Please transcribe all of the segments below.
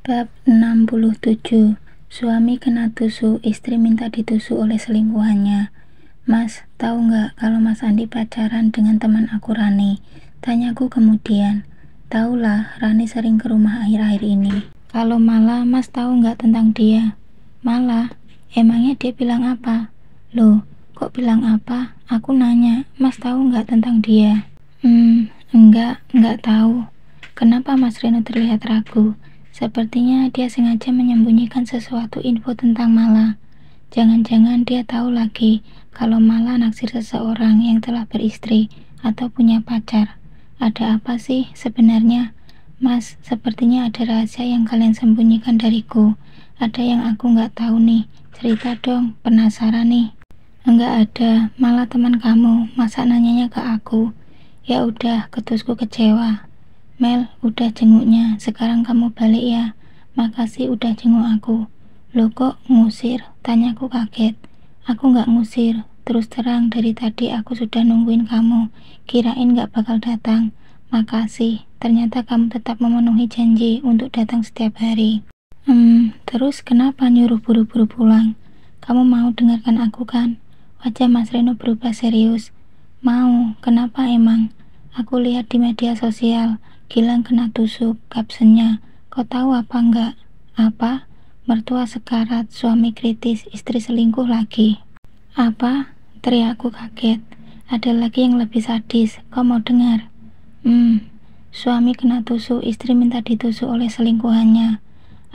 Bab 67. Suami kena tusuk, istri minta ditusuk oleh selingkuhannya. Mas, tahu nggak kalau Mas Andi pacaran dengan teman aku Rani? Tanyaku kemudian. Taulah, Rani sering ke rumah akhir-akhir ini. Kalau Malah, Mas tahu nggak tentang dia? Malah? Emangnya dia bilang apa? Loh, kok bilang apa? Aku nanya, Mas tahu nggak tentang dia? Enggak tahu. Kenapa Mas Reno terlihat ragu? Sepertinya dia sengaja menyembunyikan sesuatu info tentang Malah. Jangan-jangan dia tahu lagi kalau Malah naksir seseorang yang telah beristri atau punya pacar. Ada apa sih sebenarnya? Mas, sepertinya ada rahasia yang kalian sembunyikan dariku. Ada yang aku nggak tahu nih. Cerita dong, penasaran nih. Enggak ada, Malah teman kamu. Masa nanyanya ke aku? Ya udah, ketusku kecewa. Mel, udah jenguknya, sekarang kamu balik ya. Makasih udah jenguk aku. Loh kok ngusir? Tanyaku kaget. Aku nggak ngusir, terus terang dari tadi aku sudah nungguin kamu. Kirain nggak bakal datang. Makasih, ternyata kamu tetap memenuhi janji untuk datang setiap hari. Terus kenapa nyuruh buru-buru pulang? Kamu mau dengarkan aku kan? Wajah Mas Reno berubah serius. Mau, kenapa emang? Aku lihat di media sosial, Gilang kena tusuk, captionnya. Kau tahu apa enggak? Apa? Mertua sekarat, suami kritis, istri selingkuh lagi. Apa? Teriakku kaget. Ada lagi yang lebih sadis, kau mau dengar? Suami kena tusuk, istri minta ditusuk oleh selingkuhannya.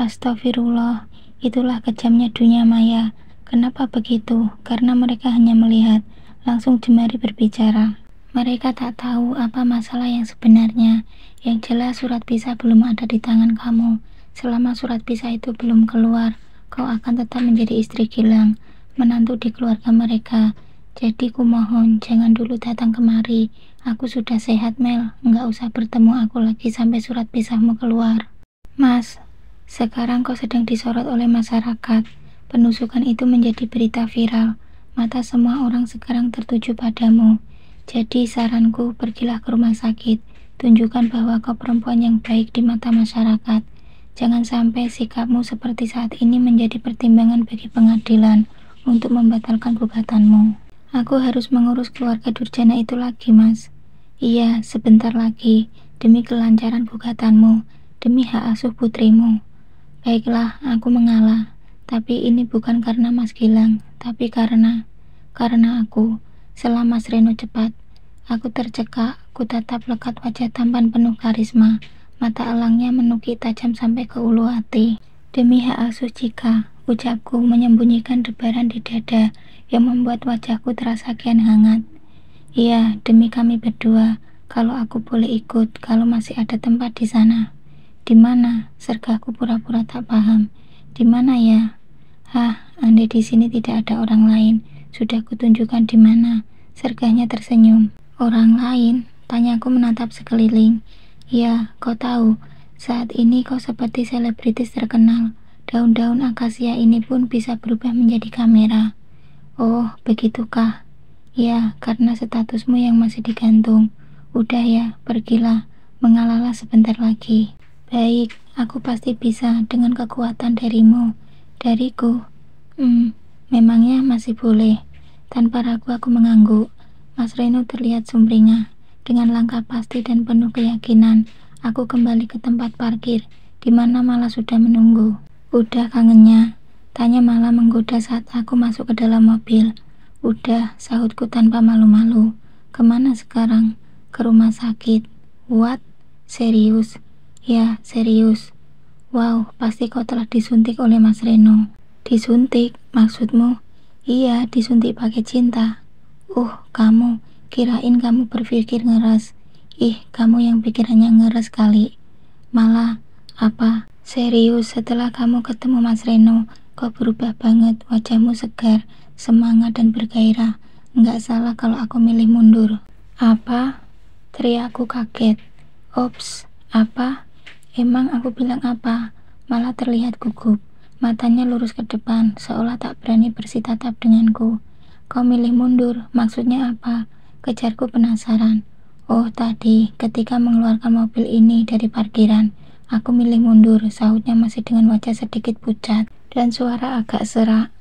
Astagfirullah, itulah kejamnya dunia maya. Kenapa begitu? Karena mereka hanya melihat, langsung jemari berbicara. Mereka tak tahu apa masalah yang sebenarnya. Yang jelas surat pisah belum ada di tangan kamu. Selama surat pisah itu belum keluar, kau akan tetap menjadi istri Gilang, menantu di keluarga mereka. Jadi kumohon, jangan dulu datang kemari. Aku sudah sehat, Mel. Nggak usah bertemu aku lagi sampai surat pisahmu keluar. Mas, sekarang kau sedang disorot oleh masyarakat. Penusukan itu menjadi berita viral. Mata semua orang sekarang tertuju padamu. Jadi saranku, pergilah ke rumah sakit. Tunjukkan bahwa kau perempuan yang baik di mata masyarakat. Jangan sampai sikapmu seperti saat ini menjadi pertimbangan bagi pengadilan untuk membatalkan gugatanmu. Aku harus mengurus keluarga durjana itu lagi, Mas. Iya, sebentar lagi. Demi kelancaran gugatanmu, demi hak asuh putrimu. Baiklah, aku mengalah. Tapi ini bukan karena Mas Gilang, tapi karena aku. Setelah Mas Reno cepat, aku tercekak, ku tatap lekat wajah tampan penuh karisma, mata elangnya menukik tajam sampai ke ulu hati. Demi hak asuh Cika, ucapku menyembunyikan debaran di dada yang membuat wajahku terasa kian hangat. Iya, demi kami berdua, kalau aku boleh ikut, kalau masih ada tempat di sana. Di mana? Sergahku pura-pura tak paham. Di mana ya? Andai di sini tidak ada orang lain. Sudah kutunjukkan di mana. Sergahnya tersenyum. Orang lain? Tanyaku menatap sekeliling. Ya, kau tahu, saat ini kau seperti selebritis terkenal. Daun-daun akasia ini pun bisa berubah menjadi kamera. Oh, begitukah? Ya, karena statusmu yang masih digantung. Udah ya, pergilah. Mengalahlah sebentar lagi. Baik, aku pasti bisa dengan kekuatan darimu. Dariku? Memangnya masih boleh. Tanpa ragu aku mengangguk. Mas Reno terlihat sumringah. Dengan langkah pasti dan penuh keyakinan, aku kembali ke tempat parkir, di mana Malah sudah menunggu. Udah kangennya? Tanya Malah menggoda saat aku masuk ke dalam mobil. Udah, sahutku tanpa malu-malu. Kemana sekarang? Ke rumah sakit. What? Serius? Ya, serius. Wow, pasti kau telah disuntik oleh Mas Reno. Disuntik? Maksudmu? Iya, disuntik pakai cinta. Kamu, kirain kamu berpikir ngeres. Kamu yang pikirannya ngeres kali. Malah, apa? Serius, setelah kamu ketemu Mas Reno, kau berubah banget, wajahmu segar, semangat dan bergairah. Nggak salah kalau aku milih mundur. Apa? Teriakku kaget. Ops, apa? Emang aku bilang apa? Malah terlihat gugup. Matanya lurus ke depan, seolah tak berani bersitatap denganku. Kau milih mundur, maksudnya apa? Kejarku penasaran. Oh, tadi ketika mengeluarkan mobil ini dari parkiran, Aku milih mundur, sahutnya masih dengan wajah sedikit pucat dan suara agak serak.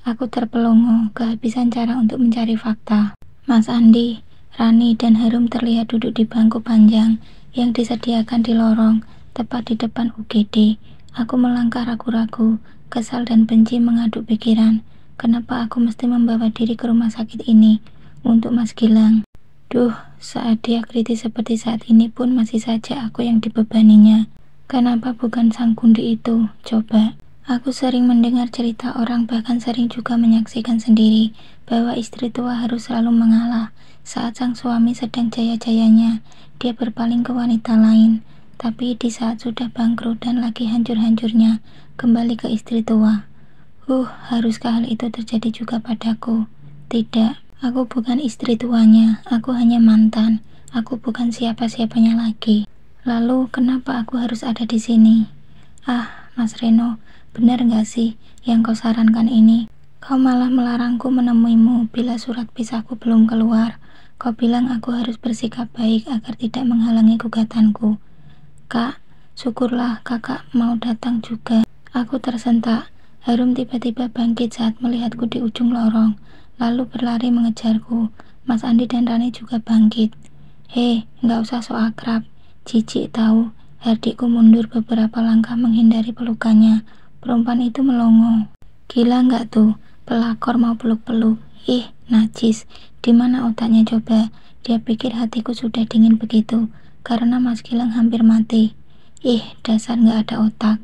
Aku terpelongo, kehabisan cara untuk mencari fakta. Mas Andi, Rani, dan Harum terlihat duduk di bangku panjang yang disediakan di lorong, tepat di depan UGD. Aku melangkah ragu-ragu, kesal dan benci mengaduk pikiran. Kenapa aku mesti membawa diri ke rumah sakit ini untuk Mas Gilang? Duh, saat dia kritis seperti saat ini pun masih saja aku yang dibebaninya. Kenapa bukan sang Gundi itu? Coba. Aku sering mendengar cerita orang, bahkan sering juga menyaksikan sendiri, bahwa istri tua harus selalu mengalah. Saat sang suami sedang jaya-jayanya, dia berpaling ke wanita lain. Tapi di saat sudah bangkrut dan lagi hancur-hancurnya, kembali ke istri tua. Haruskah hal itu terjadi juga padaku? Tidak, aku bukan istri tuanya, aku hanya mantan. Aku bukan siapa-siapanya lagi. Lalu kenapa aku harus ada di sini? Mas Reno, benar nggak sih yang kau sarankan ini? Kau malah melarangku menemuimu bila surat pisahku belum keluar. Kau bilang aku harus bersikap baik agar tidak menghalangi gugatanku. Kak, syukurlah kakak mau datang juga. Aku tersentak. Harum tiba-tiba bangkit saat melihatku di ujung lorong, lalu berlari mengejarku. Mas Andi dan Rani juga bangkit. Hei, nggak usah so akrab. Jijik tahu. Hardikku mundur beberapa langkah menghindari pelukannya. Perempuan itu melongo. Gila nggak tuh, pelakor mau peluk-peluk. Ih, najis. Di mana otaknya coba? Dia pikir hatiku sudah dingin begitu karena Mas Gilang hampir mati. Ih, dasar nggak ada otak.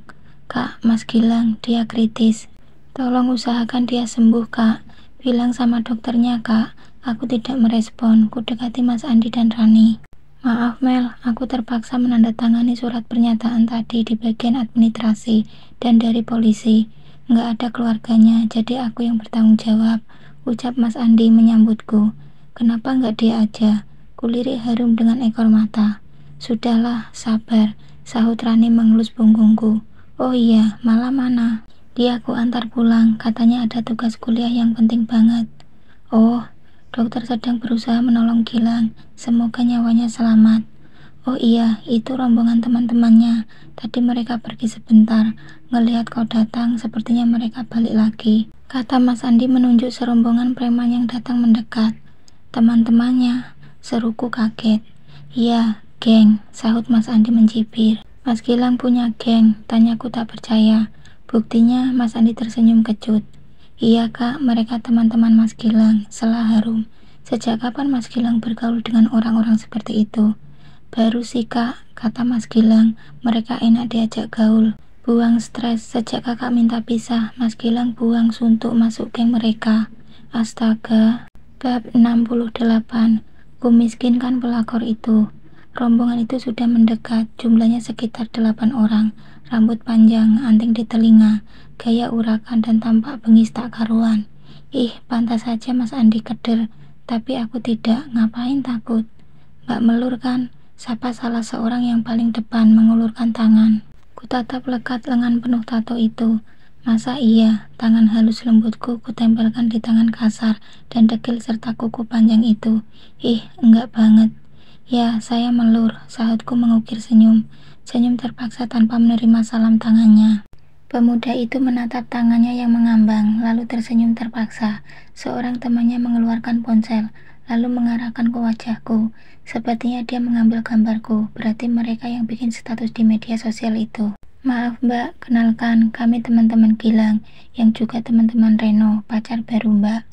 Kak, Mas Gilang, dia kritis. Tolong usahakan dia sembuh, Kak. Bilang sama dokternya, Kak. Aku tidak merespon. Ku dekati Mas Andi dan Rani. Maaf Mel, aku terpaksa menandatangani surat pernyataan tadi di bagian administrasi dan dari polisi. Nggak ada keluarganya, jadi aku yang bertanggung jawab, ucap Mas Andi menyambutku. Kenapa nggak dia aja? Kulirik Harum dengan ekor mata. Sudahlah, sabar, sahut Rani mengelus punggungku. Oh iya, malam mana? Dia aku antar pulang, katanya ada tugas kuliah yang penting banget. Oh, dokter sedang berusaha menolong Gilang, semoga nyawanya selamat. Oh iya, itu rombongan teman-temannya. Tadi mereka pergi sebentar, ngelihat kau datang, sepertinya mereka balik lagi, kata Mas Andi menunjuk serombongan preman yang datang mendekat. Teman-temannya, seruku kaget. Iya, geng, sahut Mas Andi mencibir. Mas Gilang punya geng, tanyaku tak percaya. Buktinya Mas Andi tersenyum kecut. Iya kak, mereka teman-teman Mas Gilang, sela Harum. Sejak kapan Mas Gilang bergaul dengan orang-orang seperti itu? Baru sih kak, kata Mas Gilang, mereka enak diajak gaul. Buang stres, sejak kakak minta pisah, Mas Gilang buang suntuk masuk geng mereka. Astaga. Bab 68. Kumiskinkan pelakor itu. Rombongan itu sudah mendekat, jumlahnya sekitar 8 orang. Rambut panjang, anting di telinga, gaya urakan dan tampak bengis tak karuan. Ih, pantas saja Mas Andi keder, tapi aku tidak. Ngapain takut? Mbak Melur kan? Sapa salah seorang yang paling depan mengulurkan tangan. Kutatap lekat lengan penuh tato itu. Masa iya, tangan halus lembutku kutempelkan di tangan kasar dan dekil serta kuku panjang itu. Ih, enggak banget. Ya, saya Melur, sahutku mengukir senyum. Senyum terpaksa tanpa menerima salam tangannya. Pemuda itu menatap tangannya yang mengambang, lalu tersenyum terpaksa. Seorang temannya mengeluarkan ponsel, lalu mengarahkan ke wajahku. Sepertinya dia mengambil gambarku, berarti mereka yang bikin status di media sosial itu. Maaf mbak, kenalkan, kami teman-teman Gilang, yang juga teman-teman Reno, pacar baru mbak.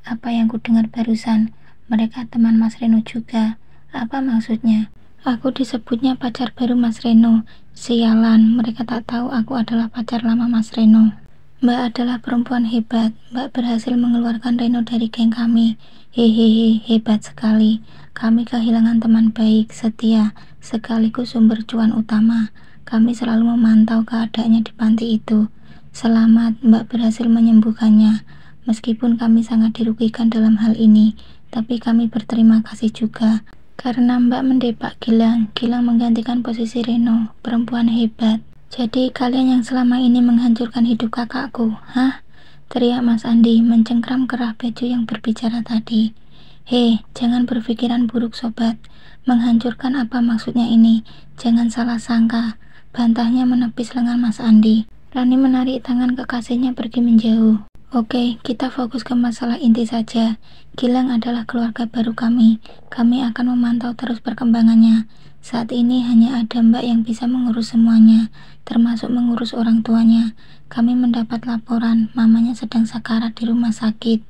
Apa yang kudengar barusan? Mereka teman Mas Reno juga. Apa maksudnya? Aku disebutnya pacar baru Mas Reno. Sialan, mereka tak tahu aku adalah pacar lama Mas Reno. Mbak adalah perempuan hebat. Mbak berhasil mengeluarkan Reno dari geng kami. Hehehe, hebat sekali. Kami kehilangan teman baik, setia, sekaligus sumber cuan utama. Kami selalu memantau keadaannya di panti itu. Selamat, Mbak berhasil menyembuhkannya. Meskipun kami sangat dirugikan dalam hal ini, tapi kami berterima kasih juga. Karena Mbak mendepak Gilang, Gilang menggantikan posisi Reno, perempuan hebat. Jadi kalian yang selama ini menghancurkan hidup kakakku, hah? Teriak Mas Andi mencengkram kerah baju yang berbicara tadi. Hei, jangan berpikiran buruk sobat. Menghancurkan apa maksudnya ini? Jangan salah sangka. Bantahnya menepis lengan Mas Andi. Rani menarik tangan kekasihnya pergi menjauh. Oke, kita fokus ke masalah inti saja. Gilang adalah keluarga baru kami. Kami akan memantau terus perkembangannya. Saat ini hanya ada Mbak yang bisa mengurus semuanya, termasuk mengurus orang tuanya. Kami mendapat laporan mamanya sedang sekarat di rumah sakit.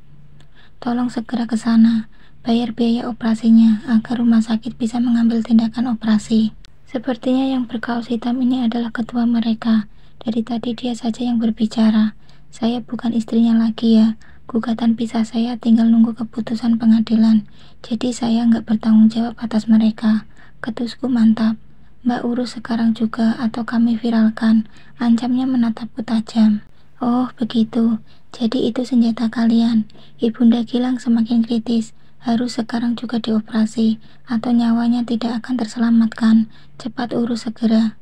Tolong segera ke sana, bayar biaya operasinya agar rumah sakit bisa mengambil tindakan operasi. Sepertinya yang berkaos hitam ini adalah ketua mereka. Dari tadi dia saja yang berbicara. Saya bukan istrinya lagi ya. Gugatan pisah saya tinggal nunggu keputusan pengadilan. Jadi saya nggak bertanggung jawab atas mereka. Ketusku mantap. Mbak urus sekarang juga atau kami viralkan. Ancamnya menatapku tajam. Oh begitu. Jadi itu senjata kalian. Ibunda Gilang semakin kritis. Harus sekarang juga dioperasi, atau nyawanya tidak akan terselamatkan. Cepat urus segera.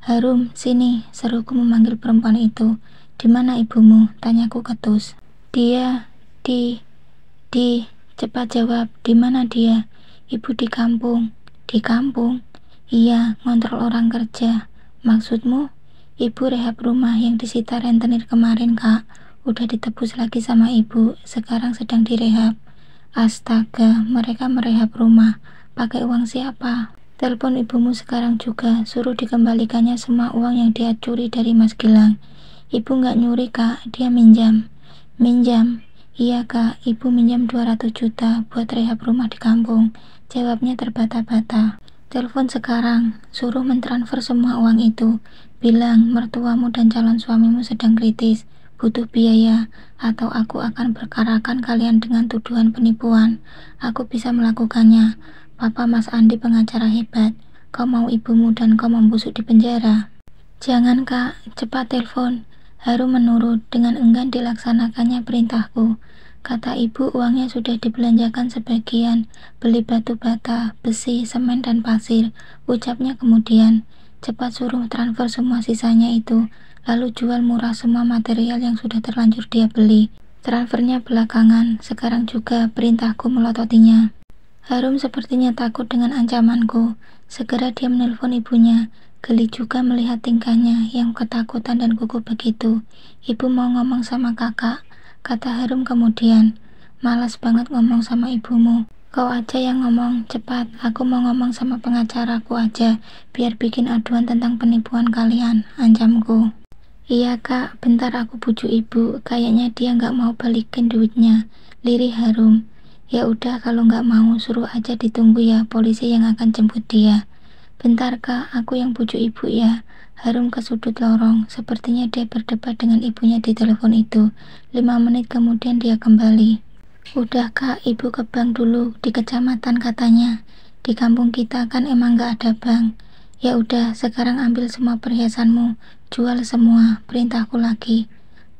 Harum, sini, seruku memanggil perempuan itu. Di mana ibumu? Tanyaku ketus. Dia, cepat jawab, di mana dia? Ibu di kampung. Di kampung? Iya, ngontrol orang kerja. Maksudmu? Ibu rehab rumah yang disita rentenir kemarin, Kak. Udah ditebus lagi sama ibu, sekarang sedang direhab. Astaga, mereka merehab rumah. Pakai uang siapa? Telepon ibumu sekarang juga, suruh dikembalikannya semua uang yang dia curi dari Mas Gilang. Ibu nggak nyuri, Kak, dia minjam. Minjam? Iya, Kak, ibu minjam 200 juta buat rehab rumah di kampung. Jawabnya terbata-bata. Telepon sekarang, suruh mentransfer semua uang itu. Bilang mertuamu dan calon suamimu sedang kritis, butuh biaya, atau aku akan perkarakan kalian dengan tuduhan penipuan. Aku bisa melakukannya. Papa Mas Andi pengacara hebat. Kau mau ibumu dan kau membusuk di penjara? Jangan, Kak, cepat telepon. Harum menurut. Dengan enggan dilaksanakannya perintahku. Kata ibu uangnya sudah dibelanjakan sebagian, beli batu bata, besi, semen dan pasir. Ucapnya kemudian, cepat suruh transfer semua sisanya itu, lalu jual murah semua material yang sudah terlanjur dia beli. Transfernya belakangan, sekarang juga perintahku melototinya. Harum sepertinya takut dengan ancamanku. Segera dia menelpon ibunya. Geli juga melihat tingkahnya yang ketakutan dan gugup begitu. Ibu mau ngomong sama kakak, kata Harum kemudian. Malas banget ngomong sama ibumu. Kau aja yang ngomong, cepat. Aku mau ngomong sama pengacaraku aja, biar bikin aduan tentang penipuan kalian, ancamku. Iya, Kak, bentar aku bujuk ibu. Kayaknya dia nggak mau balikin duitnya. Lirih Harum. Ya udah, kalau nggak mau suruh aja ditunggu ya, polisi yang akan jemput dia. Bentar, Kak, aku yang bujuk ibu ya. Harum ke sudut lorong. Sepertinya dia berdebat dengan ibunya di telepon itu. 5 menit kemudian dia kembali. Udah, Kak, ibu ke bank dulu di kecamatan katanya. Di kampung kita kan emang nggak ada bank. Ya udah, sekarang ambil semua perhiasanmu, jual semua, perintahku lagi.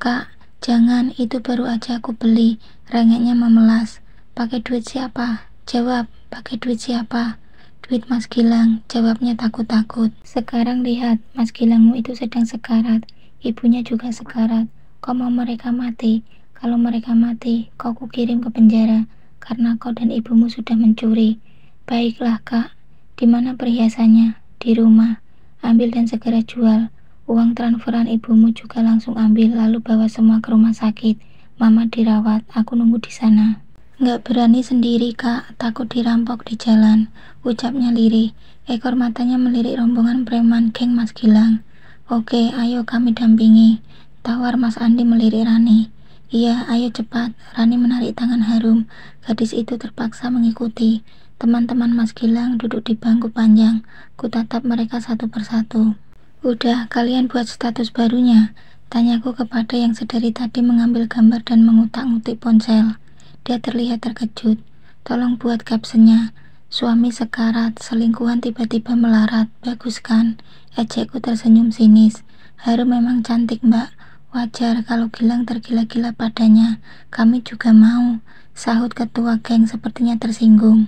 Kak, jangan, itu baru aja aku beli. Rengeknya memelas. Pakai duit siapa? Jawab, pakai duit siapa? Duit Mas Gilang, jawabnya takut-takut. Sekarang lihat, Mas Gilangmu itu sedang sekarat. Ibunya juga sekarat. Kau mau mereka mati? Kalau mereka mati, kau kukirim ke penjara karena kau dan ibumu sudah mencuri. Baiklah, Kak. Di mana perhiasannya? Di rumah. Ambil dan segera jual. Uang transferan ibumu juga langsung ambil, lalu bawa semua ke rumah sakit. Mama dirawat, aku nunggu di sana. Nggak berani sendiri, Kak, takut dirampok di jalan, ucapnya lirih. Ekor matanya melirik rombongan preman geng Mas Gilang. Oke, ayo kami dampingi, tawar Mas Andi melirik Rani. Iya, ayo cepat. Rani menarik tangan Harum. Gadis itu terpaksa mengikuti. Teman-teman Mas Gilang duduk di bangku panjang. Kutatap mereka satu persatu. Udah, kalian buat status barunya? Tanyaku kepada yang sedari tadi mengambil gambar dan mengutak-ngutik ponsel. Dia terlihat terkejut. Tolong buat captionnya. Suami sekarat, selingkuhan tiba-tiba melarat. Bagus kan? Ejekku tersenyum sinis. Harum memang cantik, Mbak. Wajar kalau Gilang tergila-gila padanya. Kami juga mau. Sahut ketua geng sepertinya tersinggung.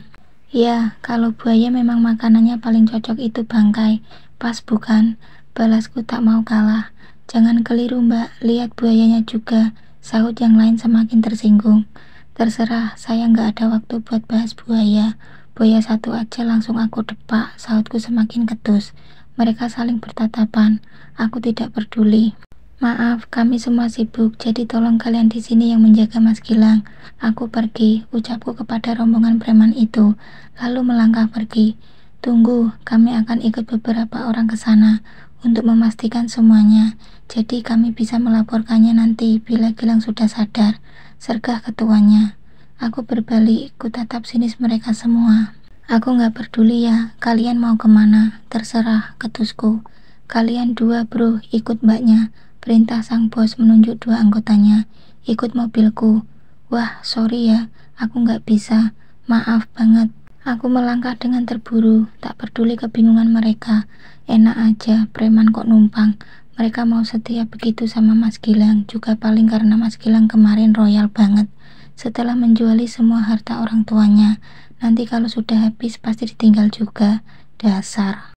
Ya, kalau buaya memang makanannya paling cocok itu bangkai. Pas bukan? Balasku tak mau kalah. Jangan keliru, Mbak. Lihat buayanya juga. Sahut yang lain semakin tersinggung. Terserah, saya nggak ada waktu buat bahas buaya. Buaya satu aja langsung aku depak, sautku semakin ketus. Mereka saling bertatapan. Aku tidak peduli. Maaf, kami semua sibuk, jadi tolong kalian di sini yang menjaga Mas Gilang. Aku pergi, ucapku kepada rombongan preman itu, lalu melangkah pergi. Tunggu, kami akan ikut beberapa orang ke sana untuk memastikan semuanya. Jadi kami bisa melaporkannya nanti bila Gilang sudah sadar. Sergah ketuanya. Aku berbalik, ku tatap sinis mereka semua. Aku nggak peduli ya, kalian mau kemana? Terserah, ketusku. Kalian dua bro, ikut mbaknya. Perintah sang bos menunjuk dua anggotanya. Ikut mobilku. Wah, sorry ya, aku nggak bisa. Maaf banget. Aku melangkah dengan terburu, tak peduli kebingungan mereka. Enak aja, preman kok numpang. Mereka mau setia begitu sama Mas Gilang, juga paling karena Mas Gilang kemarin royal banget. Setelah menjuali semua harta orang tuanya, nanti kalau sudah habis pasti ditinggal juga. Dasar.